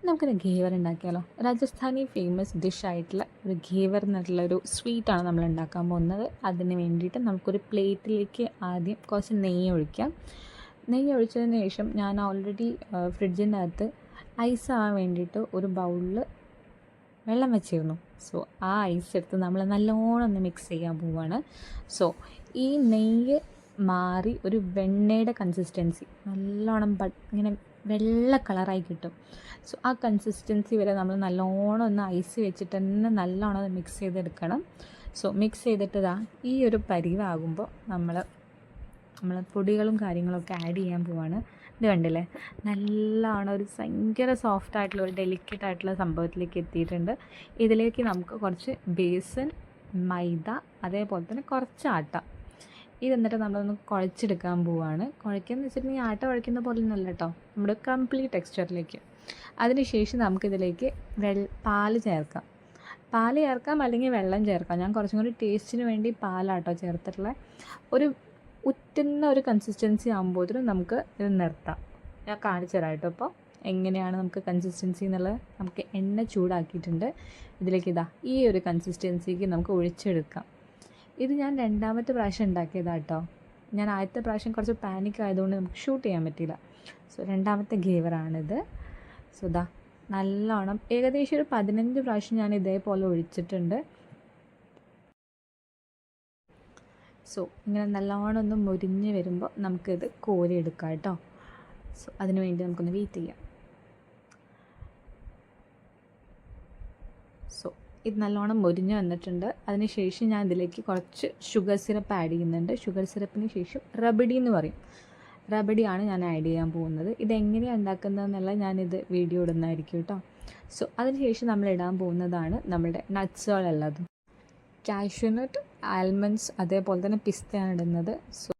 നമുക്കൊരു ഘേവർ ഉണ്ടാക്കിയാലോ. രാജസ്ഥാനി ഫേമസ് ഡിഷായിട്ടുള്ള ഒരു ഘേവർ എന്നുള്ളൊരു സ്വീറ്റാണ് നമ്മൾ ഉണ്ടാക്കാൻ പോകുന്നത്. അതിന് വേണ്ടിയിട്ട് നമുക്കൊരു പ്ലേറ്റിലേക്ക് ആദ്യം കുറച്ച് നെയ്യ് ഒഴിക്കാം. നെയ്യ് ഒഴിച്ചതിന് ശേഷം ഞാൻ ഓൾറെഡി ഫ്രിഡ്ജിൻ്റെ അകത്ത് ഐസ് ആവാൻ വേണ്ടിയിട്ട് ഒരു ബൗളിൽ വെള്ളം വെച്ചിരുന്നു. സോ ആ ഐസ് എടുത്ത് നമ്മൾ നല്ലോണം ഒന്ന് മിക്സ് ചെയ്യാൻ പോവുകയാണ്. സോ ഈ നെയ്യ് മാറി ഒരു വെണ്ണയുടെ കൺസിസ്റ്റൻസി നല്ലോണം ഇങ്ങനെ വെള്ള കളറായി കിട്ടും. സോ ആ കൺസിസ്റ്റൻസി വരെ നമ്മൾ നല്ലോണം ഒന്ന് ഐസ് വെച്ചിട്ട് തന്നെ നല്ലോണം അത് മിക്സ് ചെയ്തെടുക്കണം. സോ മിക്സ് ചെയ്തിട്ട് ഈ ഒരു പരിവാകുമ്പോൾ നമ്മൾ പൊടികളും കാര്യങ്ങളൊക്കെ ആഡ് ചെയ്യാൻ പോവാണ്. ഇത് കണ്ടില്ലേ, നല്ലോണം ഒരു ഭയങ്കര സോഫ്റ്റ് ആയിട്ടുള്ള ഒരു ഡെലിക്കേറ്റ് ആയിട്ടുള്ള സംഭവത്തിലേക്ക് എത്തിയിട്ടുണ്ട്. ഇതിലേക്ക് നമുക്ക് കുറച്ച് ബേസൻ, മൈദ, അതേപോലെ തന്നെ കുറച്ച് ആട്ട, ഇതെന്നിട്ട് നമ്മളൊന്ന് കുഴച്ചെടുക്കാൻ പോവുകയാണ്. കുഴയ്ക്കുകയെന്ന് വെച്ചിട്ടുണ്ടെങ്കിൽ ആട്ട കുഴയ്ക്കുന്ന പോലെ ഒന്നുമല്ല കേട്ടോ, നമ്മുടെ കംപ്ലീറ്റ് ടെക്സ്ചറിലേക്ക്. അതിനുശേഷം നമുക്കിതിലേക്ക് പാല് ചേർക്കാം. പാല് ചേർക്കാം അല്ലെങ്കിൽ വെള്ളം ചേർക്കാം. ഞാൻ കുറച്ചും കൂടി ടേസ്റ്റിന് വേണ്ടി പാലാട്ടോ ചേർത്തിട്ടുള്ള ഒരു ഉറ്റുന്ന ഒരു കൺസിസ്റ്റൻസി ആകുമ്പോഴത്തേനും നമുക്ക് ഇത് നിർത്താം. ഞാൻ കാണിച്ചു തരാം കേട്ടോ ഇപ്പോൾ എങ്ങനെയാണ് നമുക്ക് കൺസിസ്റ്റൻസി എന്നുള്ളത്. നമുക്ക് എണ്ണ ചൂടാക്കിയിട്ടുണ്ട്. ഇതിലേക്ക് ഈ ഒരു കൺസിസ്റ്റൻസിക്ക് നമുക്ക് ഒഴിച്ചെടുക്കാം. ഇത് ഞാൻ രണ്ടാമത്തെ പ്രാവശ്യം ഉണ്ടാക്കിയതാണ് കേട്ടോ. ഞാൻ ആദ്യത്തെ പ്രാവശ്യം കുറച്ച് പാനിക് ആയതുകൊണ്ട് നമുക്ക് ഷൂട്ട് ചെയ്യാൻ പറ്റിയില്ല. സോ രണ്ടാമത്തെ ഘേവറാണിത്. സോ നല്ലോണം ഏകദേശം ഒരു 15 പ്രാവശ്യം ഞാൻ ഇതേപോലെ ഒഴിച്ചിട്ടുണ്ട്. സോ ഇങ്ങനെ നല്ലോണം ഒന്ന് മുരിഞ്ഞ് വരുമ്പോൾ നമുക്കിത് കോരിയെടുക്കാം കേട്ടോ. സോ അതിന് വേണ്ടി നമുക്കൊന്ന് വെയിറ്റ് ചെയ്യാം. സോ ഇത് നല്ലോണം മുരിഞ്ഞ് വന്നിട്ടുണ്ട്. അതിനുശേഷം ഞാൻ ഇതിലേക്ക് കുറച്ച് ഷുഗർ സിറപ്പ് ആഡ് ചെയ്യുന്നുണ്ട്. ഷുഗർ സിറപ്പിന് ശേഷം റബഡി എന്ന് പറയും, റബഡിയാണ് ഞാൻ ആഡ് ചെയ്യാൻ പോകുന്നത്. ഇതെങ്ങനെയാണ് ഉണ്ടാക്കുന്നതെന്നുള്ളത് ഞാനിത് വീഡിയോ ഇടുന്നതായിരിക്കും കേട്ടോ. സോ അതിനുശേഷം നമ്മൾ ഇടാൻ പോകുന്നതാണ് നമ്മുടെ നട്ട്സുകളെല്ലാതും. കാഷ്യൂനട്ട്, ആൽമണ്ട്സ്, അതേപോലെ തന്നെ പിസ്തയാണ് ഇടുന്നത്. സോ